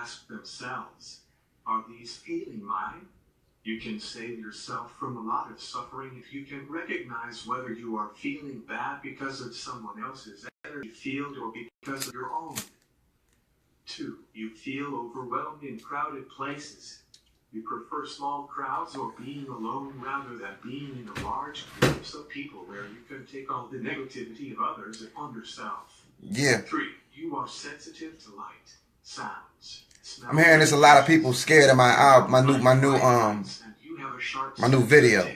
ask themselves, are these feelings mine? You can save yourself from a lot of suffering if you can recognize whether you are feeling bad because of someone else's energy field or because of your own. 2. You feel overwhelmed in crowded places. You prefer small crowds or being alone rather than being in a large groups of people where you can take all the negativity of others upon yourself. Yeah. 3. You are sensitive to light, sounds, smells. I'm hearing there's a lot of people scared of my album, my new video.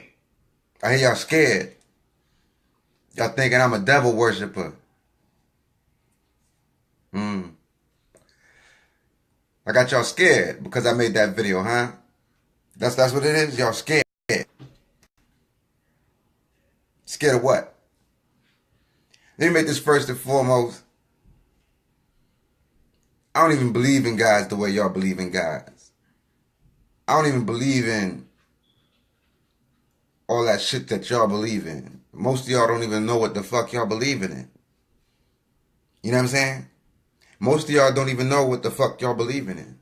I hear y'all scared. Y'all thinking I'm a devil worshiper. I got y'all scared because I made that video, huh? That's what it is? Y'all scared. Scared of what? Let me make this first and foremost. I don't even believe in gods the way y'all believe in gods. I don't even believe in all that shit that y'all believe in. Most of y'all don't even know what the fuck y'all believing in. You know what I'm saying? Most of y'all don't even know what the fuck y'all believing in.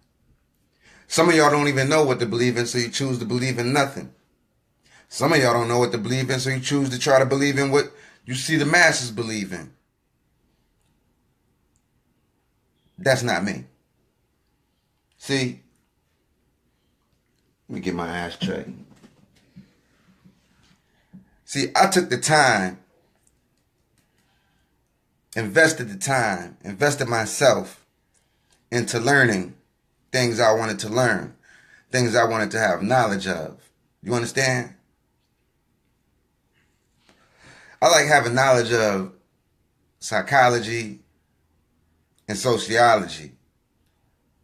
Some of y'all don't even know what to believe in, so you choose to believe in nothing. Some of y'all don't know what to believe in, so you choose to try to believe in what you see the masses believe in. That's not me. See? Let me get my ashtray. See, I took the time, invested myself into learning things I wanted to learn, things I wanted to have knowledge of. You understand? I like having knowledge of psychology and sociology,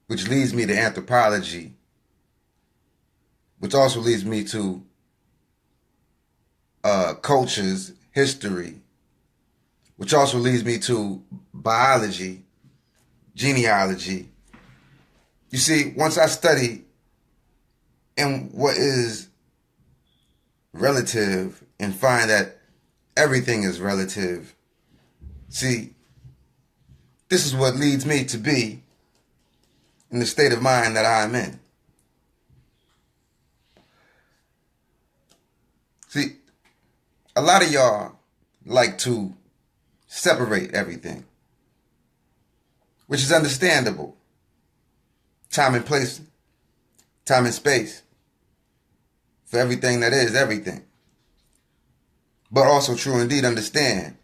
which leads me to anthropology, which also leads me to cultures, history, which also leads me to biology, genealogy. You see, once I study in what is relative and find that everything is relative, see, this is what leads me to be in the state of mind that I'm in. See, a lot of y'all like to separate everything, which is understandable. Time and place, time and space, for everything that is everything. But also true indeed, understand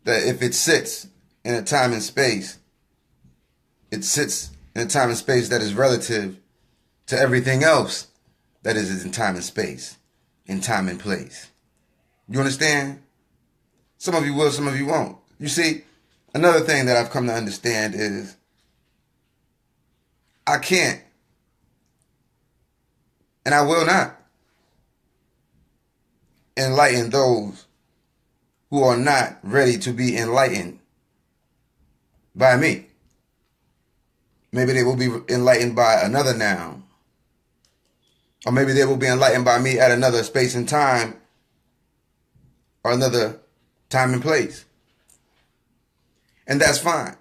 that if it sits in a time and space, it sits in a time and space that is relative to everything else that is in time and space, in time and place. You understand? Some of you will, some of you won't. You see, another thing that I've come to understand is I can't, and I will not, enlighten those who are not ready to be enlightened by me. Maybe they will be enlightened by another noun. Or maybe they will be enlightened by me at another space and time, or another time and place. And that's fine.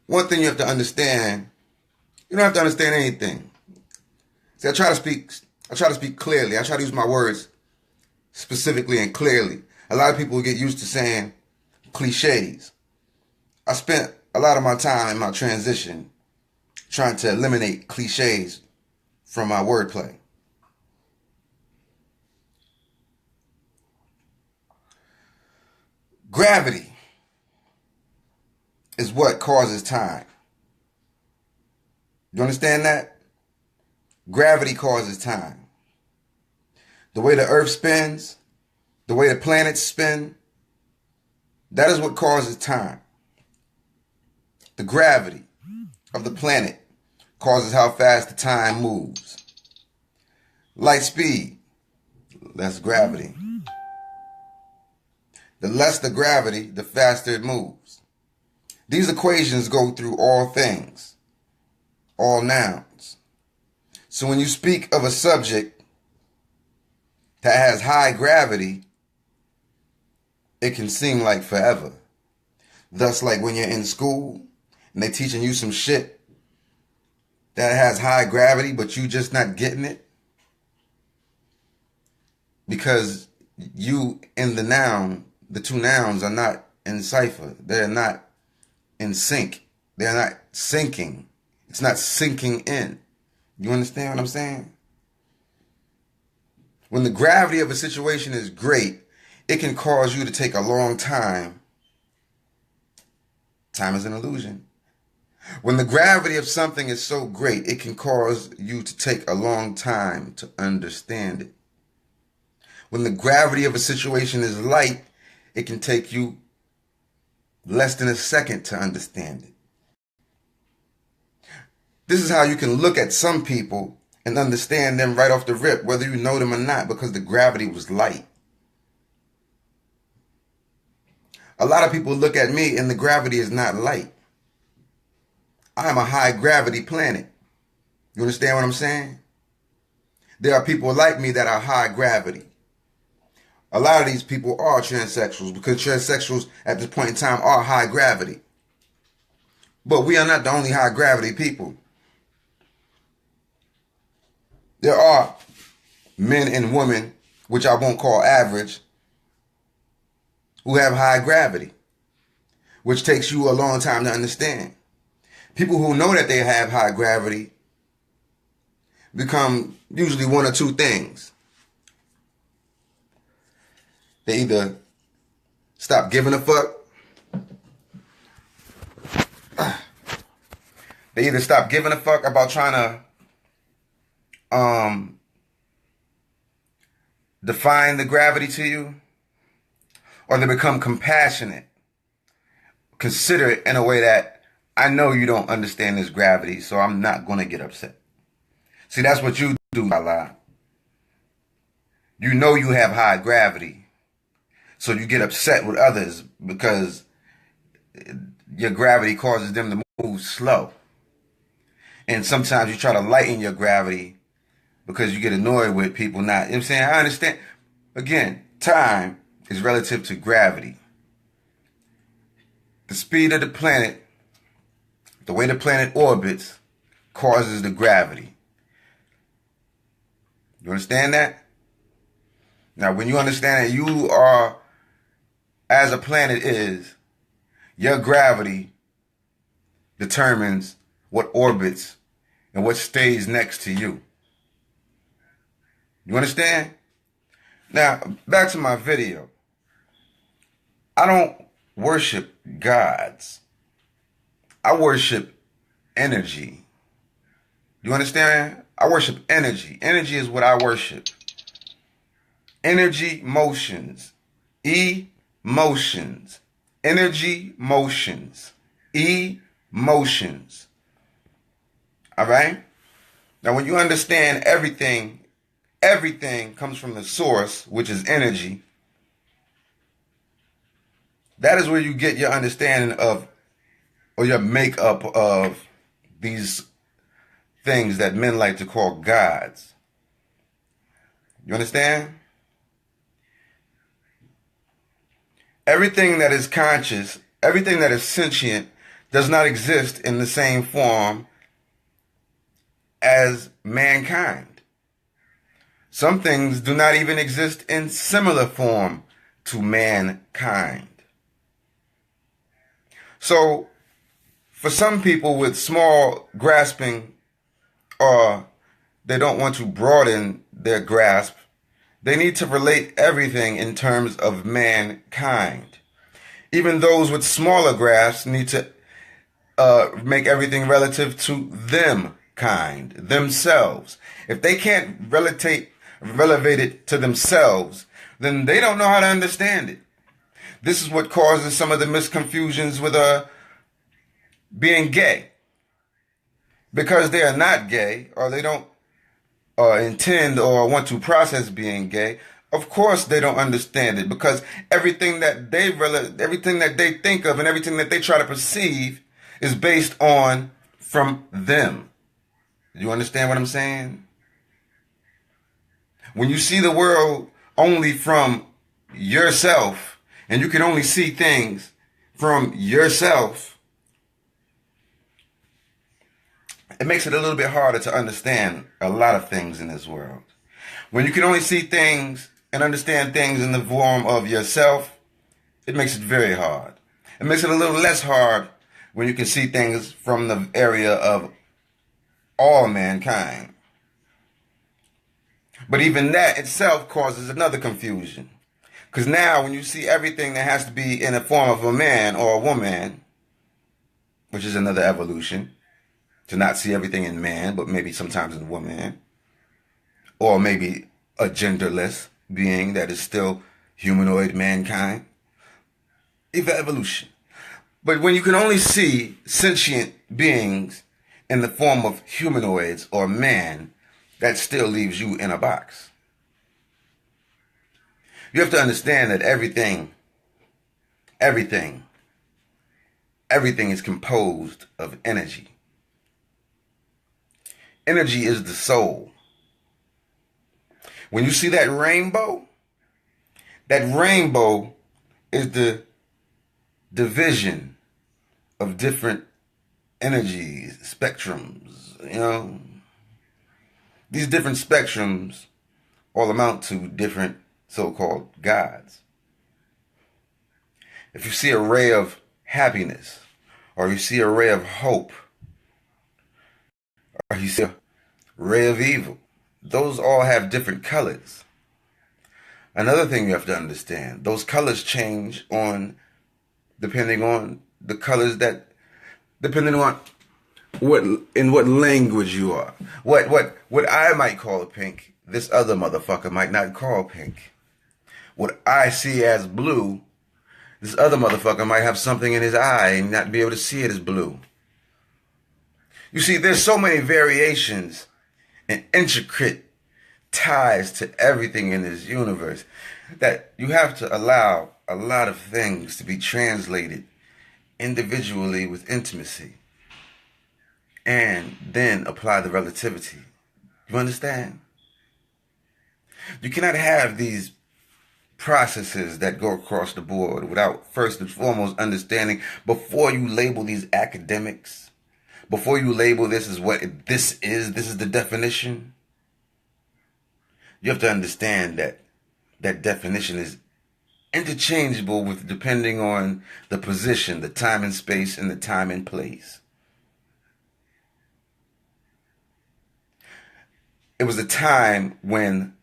One thing you have to understand, you don't have to understand anything. See, I try to speak clearly. I try to use my words specifically and clearly. A lot of people get used to saying cliches. I spent a lot of my time in my transition trying to eliminate cliches from my wordplay. Gravity is what causes time. You understand that? Gravity causes time. The way the earth spins, the way the planets spin, that is what causes time. The gravity of the planet causes how fast the time moves. Light speed, less gravity. The less the gravity, the faster it moves. These equations go through all things, all nouns. So when you speak of a subject that has high gravity, it can seem like forever. Thus, like when you're in school and they teaching you some shit that has high gravity, but you just not getting it because you in the noun, the two nouns are not in cipher. They're not in sync. They're not syncing. It's not sinking in. You understand what I'm saying? When the gravity of a situation is great, it can cause you to take a long time. Time is an illusion. When the gravity of something is so great, it can cause you to take a long time to understand it. When the gravity of a situation is light, it can take you less than a second to understand it. This is how you can look at some people and understand them right off the rip, whether you know them or not, because the gravity was light. A lot of people look at me and the gravity is not light. I am a high gravity planet. You understand what I'm saying? There are people like me that are high gravity. A lot of these people are transsexuals because transsexuals at this point in time are high gravity. But we are not the only high gravity people. There are men and women, which I won't call average, who have high gravity, which takes you a long time to understand. People who know that they have high gravity become usually one or two things. They either stop giving a fuck. They either stop giving a fuck about trying to define the gravity to you, or they become compassionate, considerate in a way that I know you don't understand this gravity, so I'm not going to get upset. See, that's what you do, Allah. You know you have high gravity, so you get upset with others because your gravity causes them to move slow. And sometimes you try to lighten your gravity because you get annoyed with people not. You know what I'm saying? I understand. Again, time is relative to gravity. The speed of the planet, the way the planet orbits, causes the gravity. You understand that? Now, when you understand that you are, as a planet is, your gravity determines what orbits and what stays next to you. You understand? Now, back to my video. I don't worship gods. I worship energy. You understand? I worship energy. Energy is what I worship. Energy motions. Emotions. Energy motions. Emotions. All right? Now, when you understand everything comes from the source, which is energy. That is where you get your understanding of, or your makeup of these things that men like to call gods. You understand? Everything that is conscious, everything that is sentient, does not exist in the same form as mankind. Some things do not even exist in similar form to mankind. So, for some people with small grasping, or they don't want to broaden their grasp, they need to relate everything in terms of mankind. Even those with smaller grasps need to make everything relative to them kind, themselves. If they can't relate it to themselves, then they don't know how to understand it. This is what causes some of the misconfusions with being gay. Because they are not gay, or they don't intend or want to process being gay, of course they don't understand it, because everything that they think of and everything that they try to perceive is based on from them. You understand what I'm saying? When you see the world only from yourself and you can only see things from yourself, it makes it a little bit harder to understand a lot of things in this world. When you can only see things and understand things in the form of yourself, it makes it very hard. It makes it a little less hard when you can see things from the area of all mankind. But even that itself causes another confusion. Because now when you see everything that has to be in the form of a man or a woman, which is another evolution, to not see everything in man, but maybe sometimes in woman, or maybe a genderless being that is still humanoid mankind. Evolution. But when you can only see sentient beings in the form of humanoids or man, that still leaves you in a box. You have to understand that everything is composed of energy. Energy is the soul. When you see that rainbow is the division of different energies, spectrums, you know. These different spectrums all amount to different so-called gods. If you see a ray of happiness, or you see a ray of hope, or you see a ray of evil, those all have different colors. Another thing you have to understand, those colors change depending on the colors depending on what language you are. What I might call a pink, this other motherfucker might not call pink. What I see as blue, this other motherfucker might have something in his eye and not be able to see it as blue. You see, there's so many variations and intricate ties to everything in this universe that you have to allow a lot of things to be translated individually with intimacy, and then apply the relativity. You understand? You cannot have these processes that go across the board without first and foremost understanding, before you label these academics, before you label this as what this is the definition, you have to understand that that definition is interchangeable with depending on the position, the time and space, and the time and place. It was a time when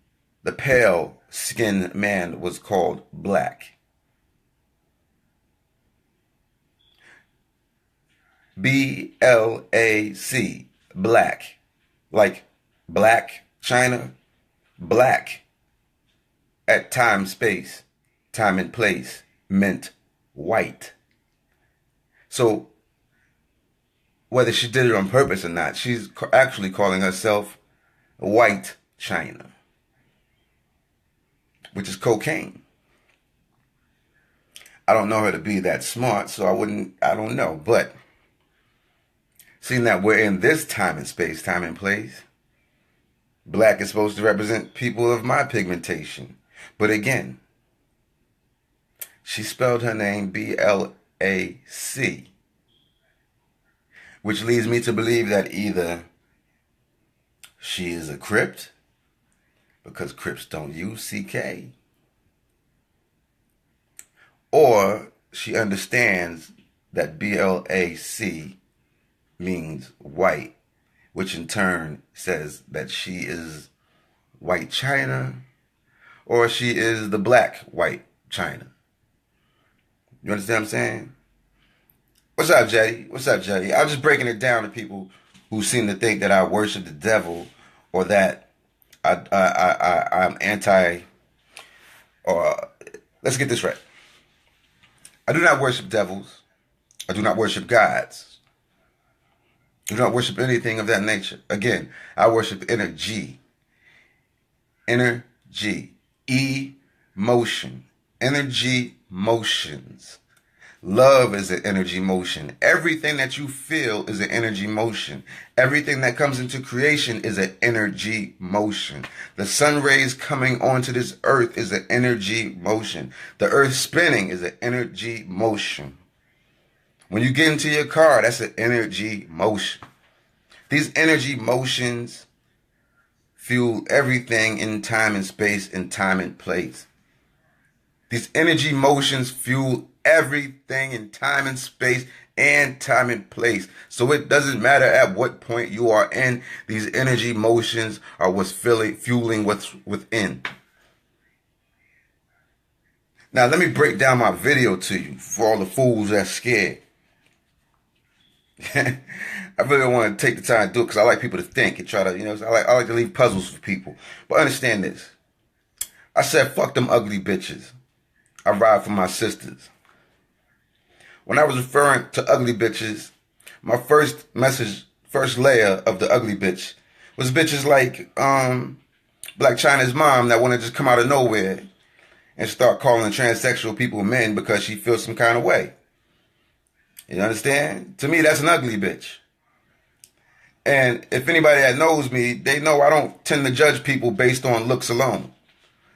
the pale-skinned man was called black. B-L-A-C, black. Like black China, black at time, space, time and place meant white. So whether she did it on purpose or not, she's actually calling herself white China, which is cocaine. I don't know her to be that smart, so I don't know. But seeing that we're in this time and space, time and place, black is supposed to represent people of my pigmentation. But again, she spelled her name B-L-A-C, which leads me to believe that either she is a Crip, because Crips don't use CK, or she understands that B-L-A-C means white, which in turn says that she is white China, or she is the black white China. You understand what I'm saying? What's up, Jetty? What's up, Jetty? I'm just breaking it down to people who seem to think that I worship the devil, or that I'm anti, or let's get this right. I do not worship devils. I do not worship gods. I do not worship anything of that nature. Again, I worship energy. Energy. Emotion. Energy motions. Love is an energy motion. Everything that you feel is an energy motion. Everything that comes into creation is an energy motion. The sun rays coming onto this earth is an energy motion. The earth spinning is an energy motion. When you get into your car, that's an energy motion. These energy motions fuel everything in time and space, in time and place. These energy motions fuel everything in time and space and time and place. So it doesn't matter at what point you are in, these energy motions are what's fueling what's within. Now let me break down my video to you for all the fools that's scared. I really don't want to take the time to do it because I like people to think and try to, I like to leave puzzles for people. But understand this. I said, fuck them ugly bitches. I ride for my sisters. When I was referring to ugly bitches, my first layer of the ugly bitch was bitches like Black China's mom that want to just come out of nowhere and start calling transsexual people men because she feels some kind of way. You understand? To me, that's an ugly bitch. And if anybody that knows me, they know I don't tend to judge people based on looks alone.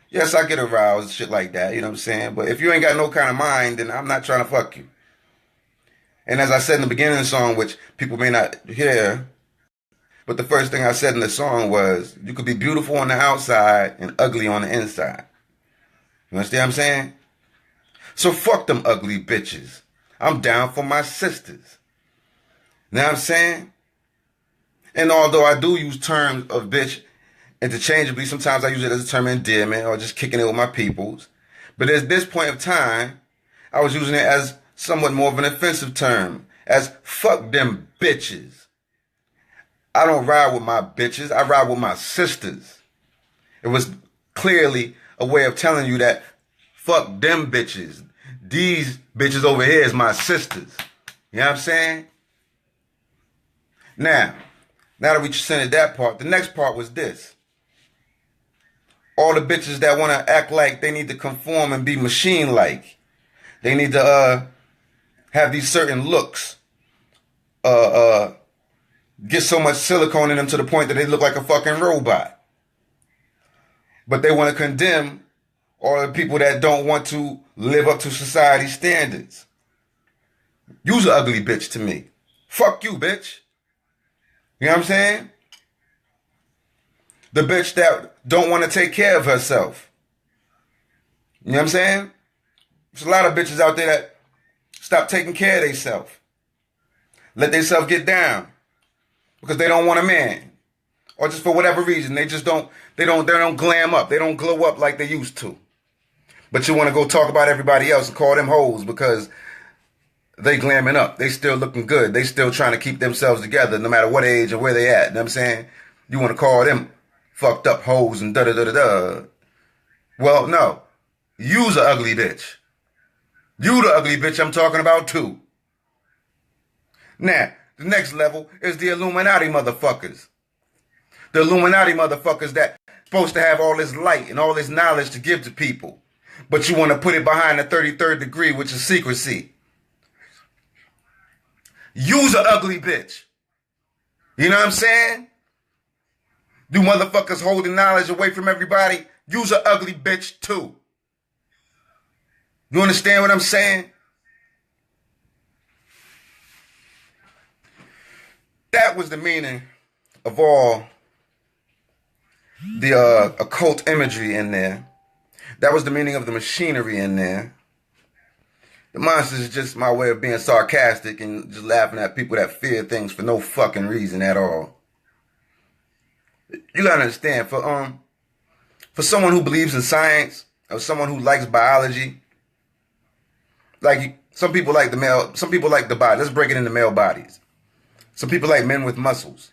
Yes, I get aroused, shit like that, you know what I'm saying? But if you ain't got no kind of mind, then I'm not trying to fuck you. And as I said in the beginning of the song, which people may not hear, but the first thing I said in the song was, you could be beautiful on the outside and ugly on the inside. You understand what I'm saying? So fuck them ugly bitches. I'm down for my sisters. You know what I'm saying? And although I do use terms of bitch interchangeably, sometimes I use it as a term of endearment or just kicking it with my peoples. But at this point of time, I was using it as somewhat more of an offensive term, as fuck them bitches. I don't ride with my bitches, I ride with my sisters. It was clearly a way of telling you that fuck them bitches. These bitches over here is my sisters. You know what I'm saying? Now that we presented that part, the next part was this. All the bitches that want to act like they need to conform and be machine-like. They need to have these certain looks. Get so much silicone in them to the point that they look like a fucking robot. But they want to condemn all the people that don't want to live up to society's standards. You's an ugly bitch to me. Fuck you, bitch. You know what I'm saying? The bitch that don't want to take care of herself. You know what I'm saying? There's a lot of bitches out there that stop taking care of themselves. Let themselves get down. Because they don't want a man. Or just for whatever reason. They don't glam up. They don't glow up like they used to. But you want to go talk about everybody else and call them hoes because they glamming up. They still looking good. They still trying to keep themselves together no matter what age or where they at. You know what I'm saying? You want to call them fucked up hoes and da-da-da-da-da. Well, no. You's an ugly bitch. You the ugly bitch I'm talking about too. Now, the next level is the Illuminati motherfuckers. The Illuminati motherfuckers that supposed to have all this light and all this knowledge to give to people. But you want to put it behind the 33rd degree, which is secrecy. You's an ugly bitch. You know what I'm saying? You motherfuckers holding knowledge away from everybody. You's an ugly bitch too. You understand what I'm saying? That was the meaning of all the occult imagery in there. That was the meaning of the machinery in there. The monsters is just my way of being sarcastic and just laughing at people that fear things for no fucking reason at all. You gotta understand, for someone who believes in science, or someone who likes biology, like some people like the body. Let's break it into male bodies. Some people like men with muscles.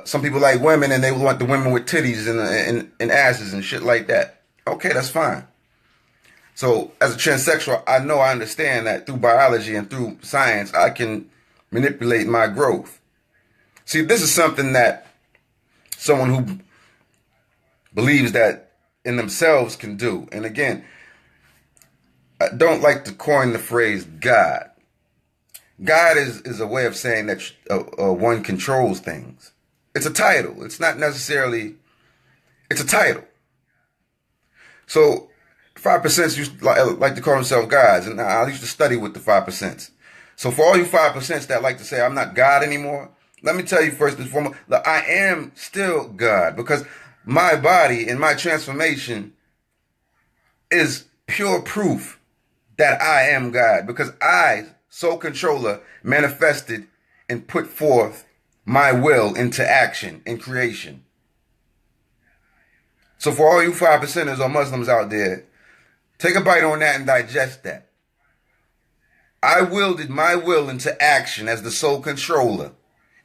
Some people like women and they want the women with titties and asses and shit like that. Okay, that's fine. So as a transsexual, I understand that through biology and through science, I can manipulate my growth. See, this is something that someone who believes that in themselves can do. And again, I don't like to coin the phrase God. God is a way of saying that one controls things. It's a title. It's not necessarily, it's a title. So 5% used to like to call themselves gods, and I used to study with the 5%. So for all you 5% that like to say I'm not God anymore, let me tell you first and foremost, that I am still God, because my body and my transformation is pure proof that I am God, because I, soul controller, manifested and put forth my will into action in creation. So for all you 5%ers or Muslims out there, take a bite on that and digest that. I wielded my will into action as the sole controller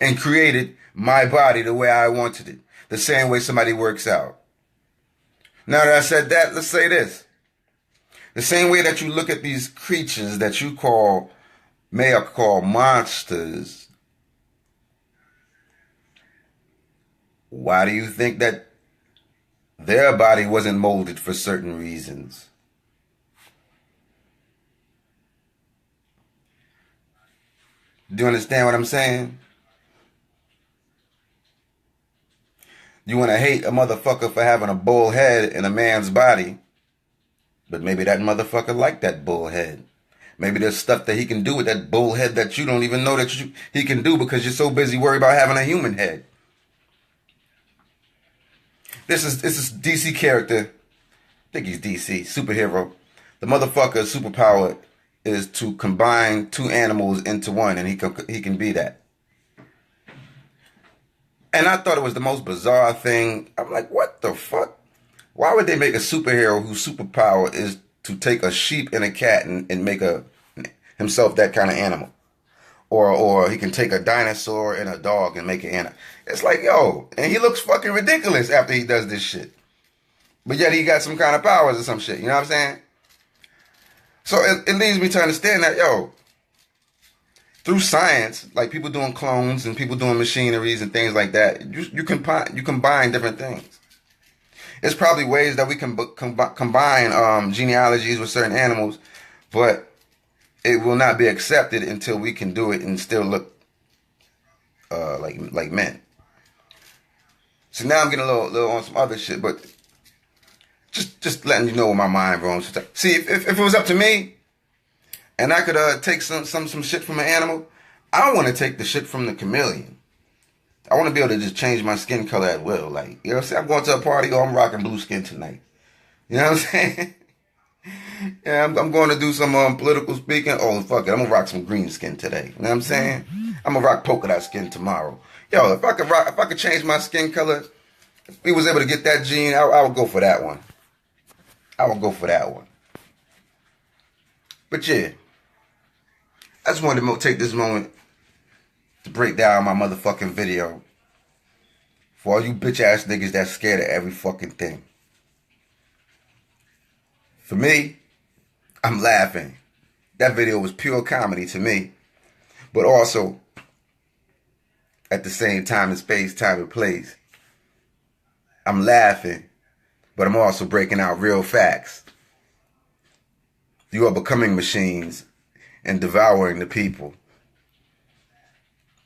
and created my body the way I wanted it, the same way somebody works out. Now that I said that, let's say this. The same way that you look at these creatures that you may call monsters, why do you think that their body wasn't molded for certain reasons? Do you understand what I'm saying? You want to hate a motherfucker for having a bull head in a man's body, but maybe that motherfucker liked that bull head. Maybe there's stuff that he can do with that bull head that you don't even know that he can do because you're so busy worried about having a human head. This is DC character. I think he's DC, superhero. The motherfucker's superpower is to combine two animals into one, and he can be that. And I thought it was the most bizarre thing. I'm like, what the fuck? Why would they make a superhero whose superpower is to take a sheep and a cat and make himself that kind of animal? Or he can take a dinosaur and a dog and make an animal. It's like, yo, and he looks fucking ridiculous after he does this shit. But yet he got some kind of powers or some shit, you know what I'm saying? So it leads me to understand that, yo, through science, like people doing clones and people doing machineries and things like that, you combine different things. There's probably ways that we can combine genealogies with certain animals, but it will not be accepted until we can do it and still look like men. So now I'm getting a little on some other shit, but just letting you know where my mind roams. See, if it was up to me, and I could take some shit from an animal, I want to take the shit from the chameleon. I want to be able to just change my skin color at will. Like, you know what I'm saying? I'm going to a party, I'm rocking blue skin tonight. You know what I'm saying? Yeah, I'm going to do some political speaking. Oh, fuck it, I'm going to rock some green skin today. You know what I'm saying? I'm going to rock polka dot skin tomorrow. Yo, if I could change my skin color, if we was able to get that gene, I would go for that one. I would go for that one. But yeah, I just wanted to take this moment to break down my motherfucking video for all you bitch ass niggas that's scared of every fucking thing. For me, I'm laughing. That video was pure comedy to me, but also at the same time in space, time, and place. I'm laughing, but I'm also breaking out real facts. You are becoming machines and devouring the people.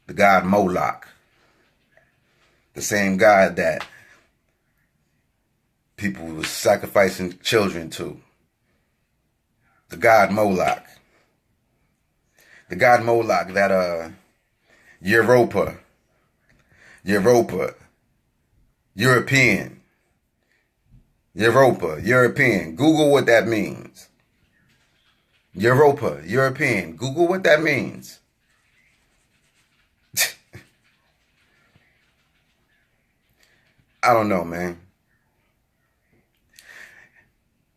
The god Moloch. The same god that people were sacrificing children to. The god Moloch. The god Moloch that European. Google what that means. European. Google what that means. I don't know, man.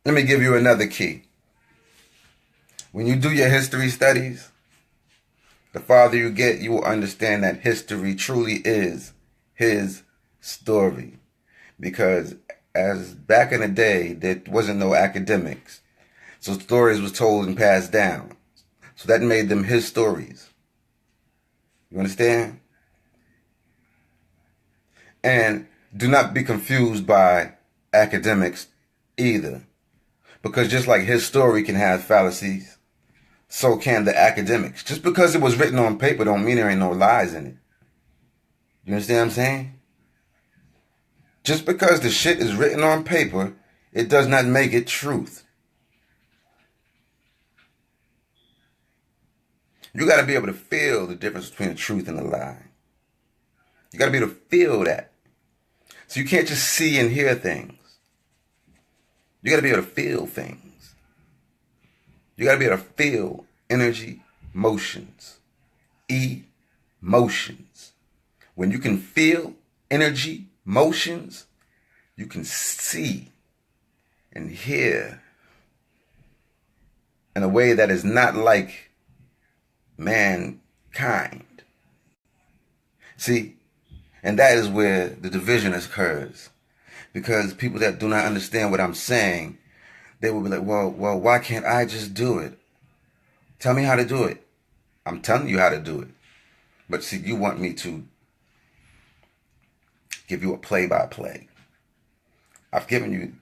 Let me give you another key. When you do your history studies, the farther you get, you will understand that history truly is his story. Because as back in the day, there wasn't no academics. So stories was told and passed down. So that made them his stories. You understand? And do not be confused by academics either. Because just like his story can have fallacies, so can the academics. Just because it was written on paper don't mean there ain't no lies in it. You understand what I'm saying? Just because the shit is written on paper, it does not make it truth. You got to be able to feel the difference between the truth and the lie. You got to be able to feel that. So you can't just see and hear things. You got to be able to feel things. You got to be able to feel energy, motions, emotions. When you can feel energy, motions, you can see and hear in a way that is not like mankind. See, and that is where the division occurs. Because people that do not understand what I'm saying, they will be like, well, why can't I just do it? Tell me how to do it. I'm telling you how to do it. But see, you want me to give you a play-by-play. I've given you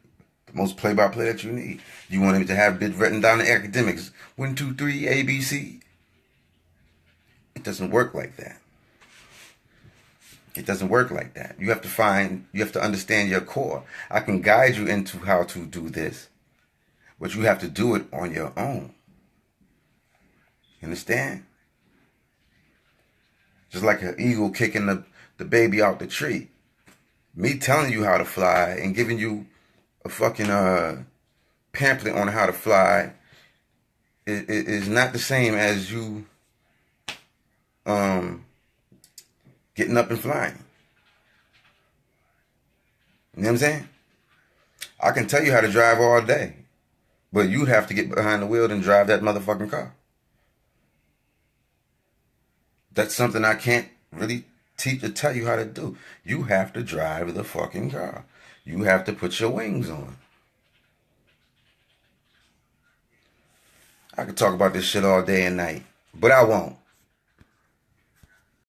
the most play-by-play that you need. You want me to have it written down in academics. 1, 2, 3, ABC. It doesn't work like that. It doesn't work like that. You have to understand your core. I can guide you into how to do this, but you have to do it on your own. You understand? Just like an eagle kicking the baby out the tree. Me telling you how to fly and giving you a fucking pamphlet on how to fly is not the same as you getting up and flying. You know what I'm saying? I can tell you how to drive all day, but you'd have to get behind the wheel and drive that motherfucking car. That's something I can't really teach or tell you how to do. You have to drive the fucking car. You have to put your wings on. I could talk about this shit all day and night, but I won't.